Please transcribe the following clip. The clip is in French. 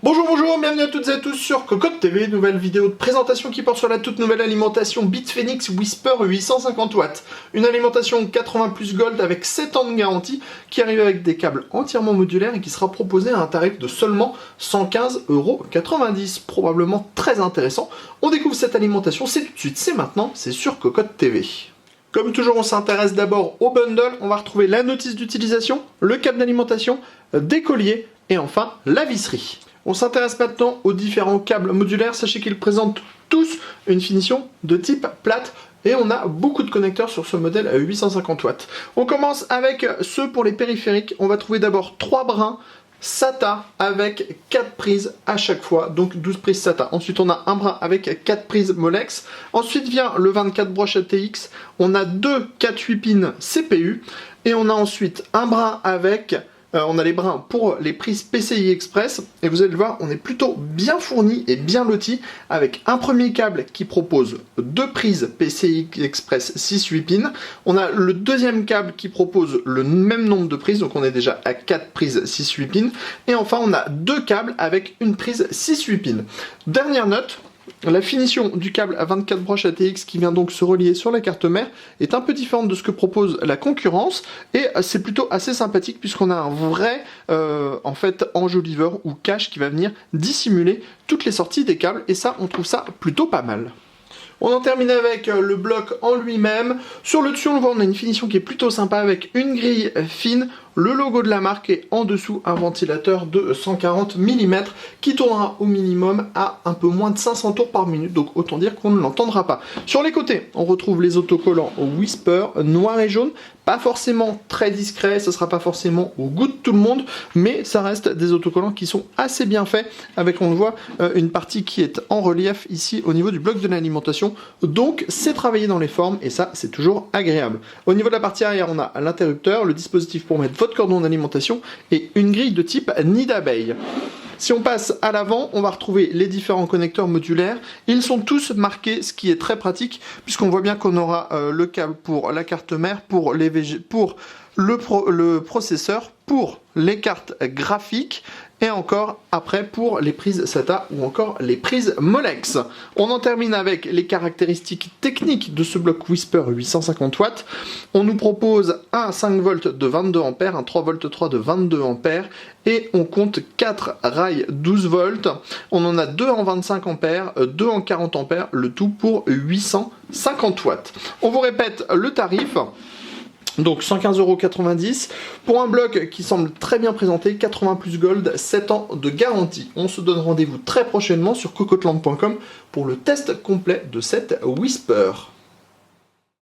Bonjour, bonjour, bienvenue à toutes et à tous sur Cocotte TV, nouvelle vidéo de présentation qui porte sur la toute nouvelle alimentation BitPhoenix Whisper 850 watts. Une alimentation 80 plus Gold avec 7 ans de garantie qui arrive avec des câbles entièrement modulaires et qui sera proposée à un tarif de seulement 115,90 €. Probablement très intéressant. On découvre cette alimentation, c'est tout de suite, c'est maintenant, c'est sur Cocotte TV. Comme toujours, on s'intéresse d'abord au bundle, on va retrouver la notice d'utilisation, le câble d'alimentation, des colliers et enfin la visserie. On s'intéresse maintenant aux différents câbles modulaires. Sachez qu'ils présentent tous une finition de type plate et on a beaucoup de connecteurs sur ce modèle 850 watts. On commence avec ceux pour les périphériques. On va trouver d'abord 3 brins SATA avec 4 prises à chaque fois, donc 12 prises SATA. Ensuite, on a un brin avec 4 prises Molex. Ensuite vient le 24 broches ATX. On a 2 4-8 pins CPU et on a ensuite un brin avec... on a les brins pour les prises PCI Express et vous allez le voir, on est plutôt bien fourni et bien loti avec un premier câble qui propose 2 prises PCI Express 6-8 pins. On a le deuxième câble qui propose le même nombre de prises, donc on est déjà à 4 prises 6-8 pins. Et enfin, on a 2 câbles avec une prise 6-8 pins. Dernière note. La finition du câble à 24 broches ATX qui vient donc se relier sur la carte mère est un peu différente de ce que propose la concurrence et c'est plutôt assez sympathique puisqu'on a un vrai en fait enjoliveur ou cache qui va venir dissimuler toutes les sorties des câbles et ça on trouve ça plutôt pas mal. On en termine avec le bloc en lui-même. Sur le dessus, on le voit, on a une finition qui est plutôt sympa avec une grille fine, le logo de la marque et en dessous un ventilateur de 140 mm qui tournera au minimum à un peu moins de 500 tours par minute, donc autant dire qu'on ne l'entendra pas. Sur les côtés, on retrouve les autocollants Whisper noir et jaune, pas forcément très discret, ce sera pas forcément au goût de tout le monde, mais ça reste des autocollants qui sont assez bien faits, avec on le voit une partie qui est en relief ici au niveau du bloc de l'alimentation, donc c'est travaillé dans les formes et ça c'est toujours agréable. Au niveau de la partie arrière, on a l'interrupteur, le dispositif pour mettre votre cordon d'alimentation et une grille de type nid d'abeille. Si on passe à l'avant, on va retrouver les différents connecteurs modulaires. Ils sont tous marqués, ce qui est très pratique, puisqu'on voit bien qu'on aura le câble pour la carte mère, pour le processeur, pour les cartes graphiques, et encore après pour les prises SATA ou encore les prises Molex. On en termine avec les caractéristiques techniques de ce bloc Whisper 850 watts. On nous propose un 5 volts de 22 ampères, un 3 volts 3 de 22 ampères et on compte 4 rails 12 volts. On en a 2 en 25 ampères, 2 en 40 ampères, le tout pour 850 watts. On vous répète le tarif. Donc 115,90 € pour un bloc qui semble très bien présenté, 80 plus Gold, 7 ans de garantie. On se donne rendez-vous très prochainement sur cocotland.com pour le test complet de cette Whisper.